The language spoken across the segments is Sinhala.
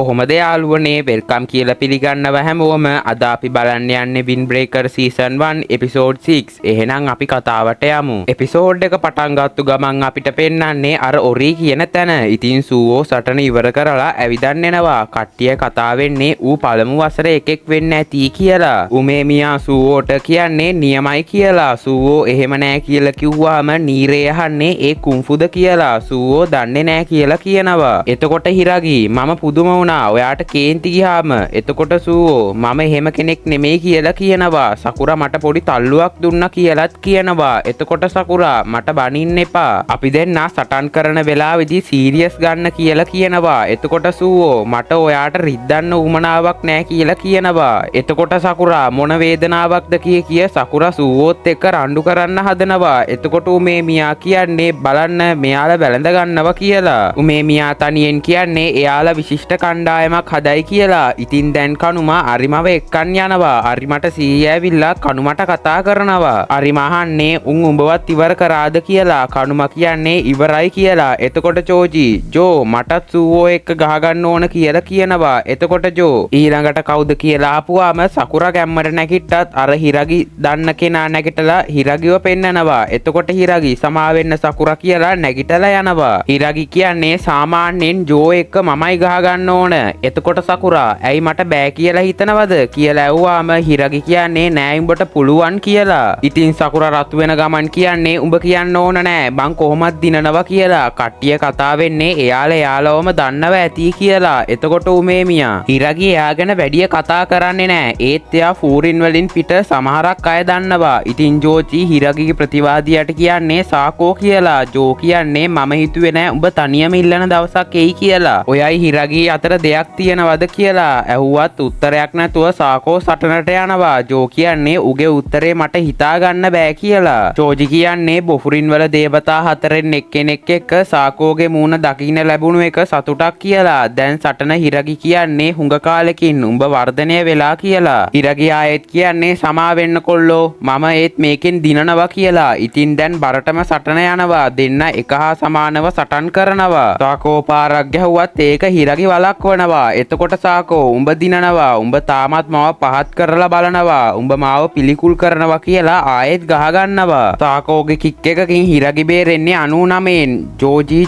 කොහොමද යාළුවනේ වෙල්කම් කියලා පිළිගන්නවා හැමෝම. අද අපි බලන්න යන්නේ Windbreaker season 1 episode 6. එහෙනම් අපි කතාවට යමු. එපිසෝඩ් එක පටන් ගත්තු ගමන් අපිට පෙන්නන්නේ අර ඔරි කියන තැන. ඉතින් සූවෝ සටන ඉවර කරලා ඇවිදන් එනවා. කට්ටිය කතා වෙන්නේ ඌ පළමු වසරේ එකෙක් වෙන්න ඇති කියලා. උමේමියා සූවෝට කියන්නේ නියමයි කියලා. සූවෝ එහෙම නෑ කියලා කිව්වාම නීරේ අහන්නේ ඒ කුන්ෆුද කියලා. සූවෝ දන්නේ නෑ කියලා කියනවා. එතකොට හිරගි මම පුදුම වුණා ඔයාට කේන්ති ගියාම. එතකොට සූවෝ මම එහෙම කෙනෙක් නෙමෙයි කියලා කියනවා. සකුරා මට පොඩි තල්ලුවක් දුන්නා කියලාත් කියනවා. එතකොට සකුරා මට බනින්න එපා. අපි දෙන්න සටන් කරන වෙලාවේදී සීරියස් ගන්න කියලා කියනවා. එතකොට සූවෝ මට ඔයාට රිද්දන්න උමනාවක් නැහැ කියලා කියනවා. එතකොට සකුරා මොන වේදනාවක්ද කිය සකුරා සූවෝත් එක්ක රණ්ඩු කරන්න හදනවා. එතකොට උමේ මියා කියන්නේ බලන්න මෙයාලා වැළඳ ගන්නවා කියලා. උමේ මියා තනියෙන් කියන්නේ එයාලා විශිෂ්ට කණ්ඩායමක් හදයි කියලා. ඉතින් දැන් කනුමා අරිමව එක්කන් යනවා. අරිමට සීය ඇවිල්ලා කනුමට කතා කරනවා. අරිම අහන්නේ උන් උඹවත් ඉවර කරාද කියලා. කනුමා කියන්නේ ඉවරයි කියලා. එතකොට ජෝ මටත් සූවෝ එක්ක ගහගන්න ඕන කියලා කියනවා. එතකොට ජෝ ඊළඟට කවුද කියලා ආපුවාම සකුරා ගැම්මට නැගිට්ටත් අර හිරගි දන්න කෙනා නැගිටලා හිරගිව පෙන්නනවා. එතකොට හිරගි සමාවෙන්න සකුරා කියලා නැගිටලා යනවා. හිරගි කියන්නේ සාමාන්‍යයෙන් ජෝ එක්ක මමයි ගහගන්න ඕන. එතකොට සකුරා ඇයි මට බෑ කියලා හිතනවද කියලා ඇහුවාම හිරගි කියන්නේ නෑ උඹට පුළුවන් කියලා. ඉතින් සකුරා රතු වෙන ගමන් කියන්නේ උඹ කියන්න ඕන නෑ මං කොහොමද දිනනවා කියලා. කට්ටිය කතා වෙන්නේ එයාලවම දන්නව ඇති කියලා. එතකොට උමේමියා හිරගි එයා ගැන වැඩිය කතා කරන්නේ නෑ. ඒත් එයා ෆූරින් වලින් පිට සමහරක් අය දන්නවා. ඉතින් ජෝචි හිරගිගේ ප්‍රතිවාදියාට කියන්නේ සාකෝ කියලා. ජෝ කියන්නේ මම හිතුවේ නෑ උඹ තනියම ඉල්ලන දවසක් එයි කියලා. ඔයයි හිරගි අතර දෙයක් තියෙනවද කියලා ඇහුවත් උත්තරයක් නැතුව සාකෝ සටනට යනවා. ජෝ කියන්නේ උගේ උත්තරේ මට හිතා ගන්න බෑ කියලා. ජෝජි කියන්නේ බොෆුරින් වල දේවතා හතරෙන් එක්කෙනෙක් එක්ක සාකෝගේ මූණ දකින්න ලැබුණු එක සතුටක් කියලා. දැන් සටන හිරගි කියන්නේ හුඟ කාලෙකින් උඹ වර්ධනය වෙලා කියලා. හිරගි ආයෙත් කියන්නේ සමා වෙන්න කොල්ලෝ මම ඒත් මේකෙන් දිනනවා කියලා. ඉතින් දැන් බරටම සටන යනවා. දෙන්න එක හා සමානව සටන් කරනවා. සාකෝ පාරක් ගැහුවත් ඒක හිරගි වළක්වනවා. එතකොට සාකෝ උඹ දිනනවා. උඹ තාමත් මාව පහත් කරලා බලනවා. උඹ මාව පිළිකුල් කරනවා කියලා ආයෙත් ගහගන්නවා. සාකෝගේ කික් එකකින් හිරගි බේරෙන්නේ 99න්.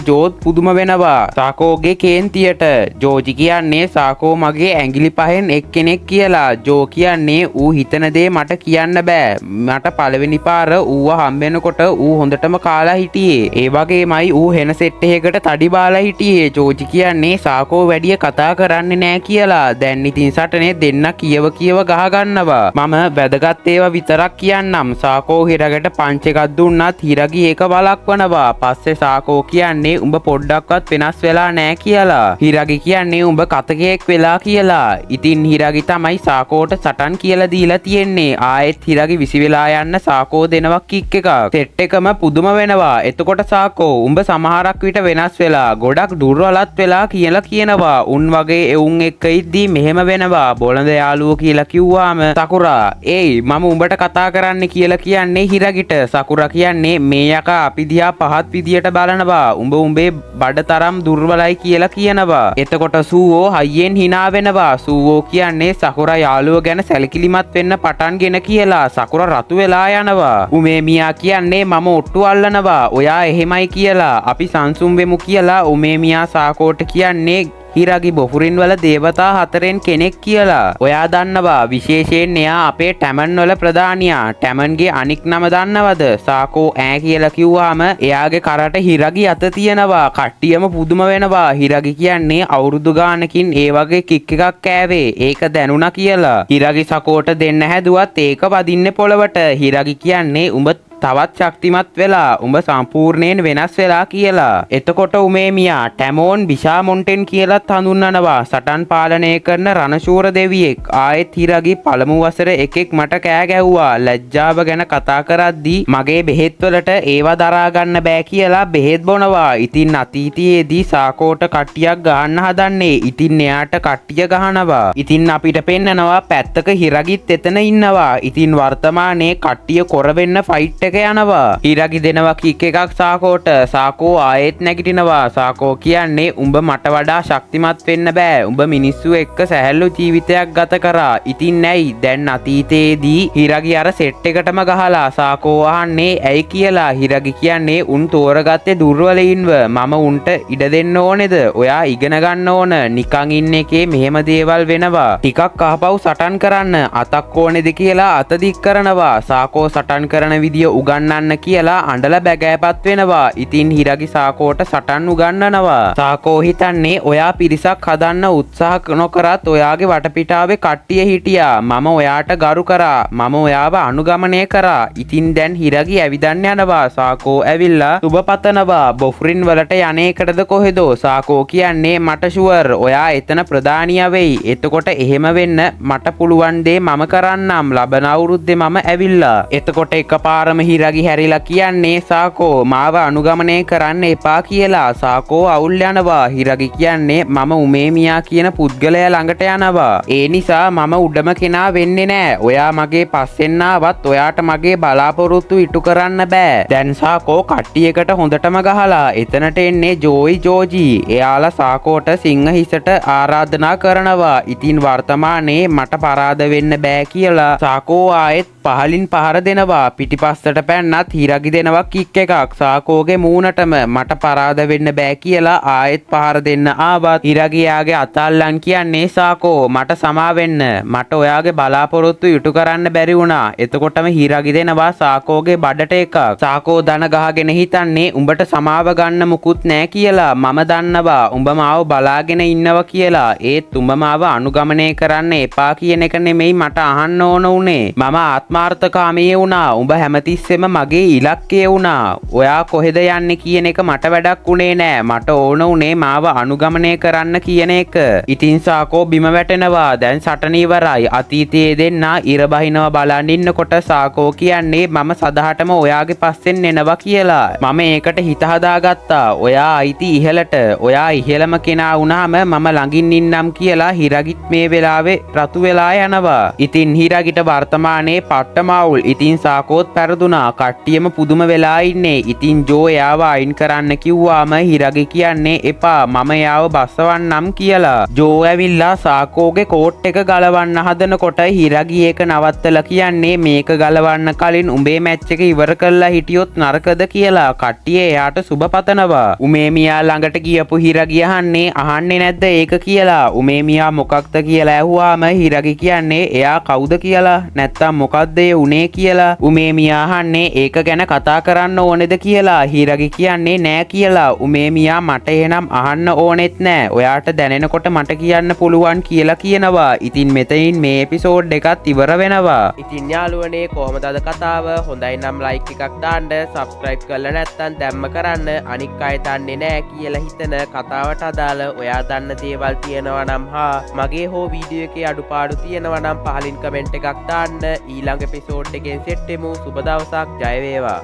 ජෝත් පුදුම වෙනවා සාකෝගේ කේන්තියට. ජෝජි කියන්නේ සාකෝ මගේ ඇඟිලි පහෙන් එක්කෙනෙක් කියලා. ජෝ කියන්නේ ඌ හිතන දේ මට කියන්න බෑ. මට පළවෙනි පාර ඌව හම්බෙනකොට ඌ හොඳටම කාලා හිටියේ. ඒ වගේමයි ඌ හෙන සෙට් එකකට තඩි බාලා හිටියේ. ජෝජි කියන්නේ සාකෝ වැඩිය කතා කරන්නේ නෑ කියලා. දැන් ඉතින් සටනේ දෙන්න කියව ගහගන්නවා. මම වැදගත් ඒවා විතරක් කියන්නම්. සාකෝ හිරගට පංච් එකක් දුන්නත් හිරගි ඒක වළක්වනවා. පස්සේ සාකෝ කියන්නේ උඹ පොඩ්ඩක්වත් වෙනස් වෙලා නෑ කියලා. හිරගි කියන්නේ උඹ කතකෙක් වෙලා කියලා. ඉතින් හිරගි තමයි සාකෝට සටන් කියලා දීලා තියෙන්නේ. ආයෙත් හිරගි විසි වෙලා යන්න සාකෝ දෙනවා කික් එකක්. සෙට් එකම පුදුම වෙනවා. එතකොට සාකෝ උඹ සමහරක් විට වෙනස් වෙලා ගොඩක් දුර්වලත් වෙලා කියලා කියනවා. උන් වගේ එවුන් එක්ක ඉද්දී මෙහෙම වෙනවා. බොළඳ යාළුවෝ කියලා කිව්වාම සකුරා ඒයි මම උඹට කතා කරන්න කියලා කියන්නේ හිරගිට. සකුරා කියන්නේ මේ යකා අපි දිහා පහත් විදියට බලනවා. උඹේ බඩ තරම් දුර්වලයි කියලා කියනවා. එතකොට සූවෝ හයියෙන් hina වෙනවා. සූවෝ කියන්නේ සකුරා යාළුව ගැන සැලකිලිමත් වෙන්න පටන්ගෙන කියලා. සකුරා රතු වෙලා යනවා. උමේ මියා කියන්නේ මම ඔට්ටු අල්ලනවා. ඔයා එහෙමයි කියලා. අපි සංසුම් වෙමු කියලා උමේ මියා සාකෝට කියන්නේ හිරගි බොෆුරින් වල දේවතා හතරෙන් කෙනෙක් කියලා. ඔයා දන්නවා විශේෂයෙන් එයා අපේ ටැමන් වල ප්‍රධානියා. ටැමන්ගේ අනික් නම දන්නවද? සාකෝ ඈ කියලා කිව්වාම එයාගේ කරට හිරගි අත තියෙනවා. කට්ටියම පුදුම වෙනවා. හිරගි කියන්නේ අවුරුදු ගානකින් ඒ වගේ කික් එකක් කෑවේ. ඒක දැනුණා කියලා. හිරගි සකෝට දෙන්න හැදුවත් ඒක වදින්නේ පොළවට. හිරගි කියන්නේ උඹ තවත් ශක්තිමත් වෙලා උඹ සම්පූර්ණයෙන් වෙනස් වෙලා කියලා. එතකොට උමේමියා ටැමෝන් බිෂා මොන්ටෙන් කියලත් හඳුන්වනවා. සටන් පාලනය කරන රණශූර දෙවියෙක්. ආයෙත් හිරගි පළමු වසරේ එකෙක් මට කෑ ගැහුවා. ලැජ්ජාව ගැන කතා කරද්දී මගේ බෙහෙත් වලට ඒවා දරා ගන්න බෑ කියලා බෙහෙත් බොනවා. ඉතින් අතීතයේදී සාකෝට කට්ටියක් ගහන්න හදන්නේ. ඉතින් එයාට කට්ටිය ගහනවා. ඉතින් අපිට පෙන්නනවා පැත්තක හිරගිත් එතන ඉන්නවා. ඉතින් වර්තමානයේ කට්ටිය කොර වෙන්න ෆයිට් එක යනවා. හිරගි දෙනවා කික් එකක් සාකෝට. සාකෝ ආයෙත් නැගිටිනවා. සාකෝ කියන්නේ උඹ මට වඩා ශක්තිමත් වෙන්න බෑ. උඹ මිනිස්සු එක්ක සැහැල්ලු ජීවිතයක් ගත කරා. ඉතින් ඇයි දැන් අතීතයේදී හිරගි අර සෙට් එකටම ගහලා සාකෝ අහන්නේ ඇයි කියලා. හිරගි කියන්නේ උන් තෝරගත්තේ දුර්වලයින්ව. මම උන්ට ඉඩ දෙන්න ඕනේද? ඔයා ඉගෙන ගන්න ඕන. නිකන් ඉන්න එකේ මෙහෙම දේවල් වෙනවා. ටිකක් ආපහු සටන් කරන්න. අතක් ඕනේද කියලා අත දික් කරනවා. සාකෝ සටන් කරන විදිය උගන්වන්න කියලා අඬලා බැගෑපත් වෙනවා. ඉතින් හිරගි සාකෝට සටන් උගන්වනවා. සාකෝ හිතන්නේ ඔයා පිරිසක් හදන්න උත්සාහ නොකරත් ඔයාගේ වටපිටාවේ කට්ටිය හිටියා. මම ඔයාට ගරු කරා. මම ඔයාව අනුගමනය කරා. ඉතින් දැන් හිරගි ඇවිදන්න යනවා. සාකෝ ඇවිල්ලා සුබ පතනවා. බොෆ්රින් වලට යන්නේකටද කොහෙදෝ. සාකෝ කියන්නේ මට ෂුවර් ඔයා එතන ප්‍රධානියා වෙයි. එතකොට එහෙම වෙන්න මට පුළුවන් දේ මම කරන්නම්. ලබන අවුරුද්දේ මම ඇවිල්ලා. එතකොට එකපාරම හිරගි හැරිලා කියන්නේ සාකෝ මාව අනුගමනය කරන්න එපා කියලා. සාකෝ අවුල් යනවා. හිරගි කියන්නේ මම උමේමියා කියන පුද්ගලයා ළඟට යනවා. ඒ නිසා මම උඩම කෙනා වෙන්නේ නෑ. ඔයා මගේ පස්සෙන් ආවත් ඔයාට මගේ බලාපොරොත්තු ඉටු කරන්න බෑ. දැන් සාකෝ කට්ටියකට හොඳටම ගහලා එතනට එන්නේ ජෝයි ජෝජී. එයාලා සාකෝට සිංහ හිසට ආරාධනා කරනවා. ඉතින් වර්තමානයේ මට පරාද වෙන්න බෑ කියලා සාකෝ ආයෙත් පහලින් පහර දෙනවා. පිටිපස්සට පැන්නත් හිරගි දෙනවා කික් එකක් සාකෝගේ මූණටම. මට පරාද වෙන්න බෑ කියලා ආයෙත් පහර දෙන්න ආවත් හිරගි යාගේ අතල්ලන් කියන්නේ සාකෝ මට සමා වෙන්න. මට ඔයාගේ බලාපොරොත්තු ඉටු කරන්න බැරි වුණා. එතකොටම හිරගි දෙනවා සාකෝගේ බඩට එකක්. සාකෝ දන ගහගෙන හිතන්නේ උඹට සමාව ගන්න මුකුත් නෑ කියලා. මම දන්නවා උඹ මාව බලාගෙන ඉන්නවා කියලා. ඒත් උඹ මාව අනුගමනය කරන්න එපා කියන එක නෙමෙයි මට අහන්න ඕන උනේ. මම ආත්මාර්ථකාමී වුණා. උඹ හැමතිස්සෙම මගේ ඉලක්කය වුණා. ඔයා කොහෙද යන්නේ කියන එක මට වැඩක් උනේ නෑ. මට ඕන උනේ මාව අනුගමනය කරන්න කියන එක. ඉතින් සාකෝ බිම වැටෙනවා. දැන් සටන ඉවරයි. අතීතයේ දෙන්නා ඉර බහිනවා බලන් ඉන්නකොට සාකෝ කියන්නේ මම සදහටම ඔයාගේ පස්සෙන් එනවා කියලා. මම ඒකට හිත හදාගත්තා. ඔයා අයිති ඉහළට. ඔයා ඉහළම කෙනා වුණාම මම ළඟින් ඉන්නම් කියලා හිරගිත් මේ වෙලාවේ රතු වෙලා යනවා. ඉතින් හිරගිට වර්තමානයේ පට්ටමවුල්. ඉතින් සාකෝත් පැරදුනා. කට්ටියම පුදුම වෙලා ඉන්නේ. ඉතින් ජෝ එයාව අයින් කරන්න කිව්වාම හිරගි කියන්නේ එපා මම එයාව බස්සවන්නම් කියලා. ජෝ ඇවිල්ලා සාකෝගේ කෝට් එක ගලවන්න හදනකොට හිරගි ඒක නවත්තලා කියන්නේ මේක ගලවන්න කලින් උඹේ මැච් එක ඉවර කරලා හිටියොත් නරකද කියලා. කට්ටිය එයාට සුබ පතනවා. උමේමියා ළඟට ගියපු හිරගි අහන්නේ නැද්ද ඒක කියලා. උමේමියා මොකක්ද කියලා ඇහුවාම හිරගි කියන්නේ එයා කවුද කියලා නැත්තම් මොකක්ද ඒ උනේ කියලා. උමේමියා අහන්නේ ඒක ගැන කතා කරන්න ඕනේද කියලා. හිරගි කියන්නේ නෑ කියලා. උමේමියා මට එහෙනම් අහන්න ඕනෙත් නෑ. ඔයාට දැනෙනකොට මට කියන්න පුළුවන් කියලා කියනවා. ඉතින් මෙතනින් මේ එපිසෝඩ් එකත් ඉවර වෙනවා. ඉතින් යාළුවනේ කොහමද අද කතාව? හොඳයි නම් ලයික් එකක් දාන්න. සබ්ස්ක්‍රයිබ් කරලා නැත්නම් දැම්ම කරන්න. අනික් අය දන්නේ නෑ කියලා හිතන කතාවට අදාළ ඔයා දන්න දේවල් තියෙනවා නම් හා මගේ හෝ වීඩියෝ එකේ අඩුපාඩු තියෙනවා නම් පහලින් කමෙන්ට් එකක් දාන්න. ඊළඟ එපිසෝඩ් එකෙන් සෙට් වෙමු. සුබ දවසක්. ජය වේවා.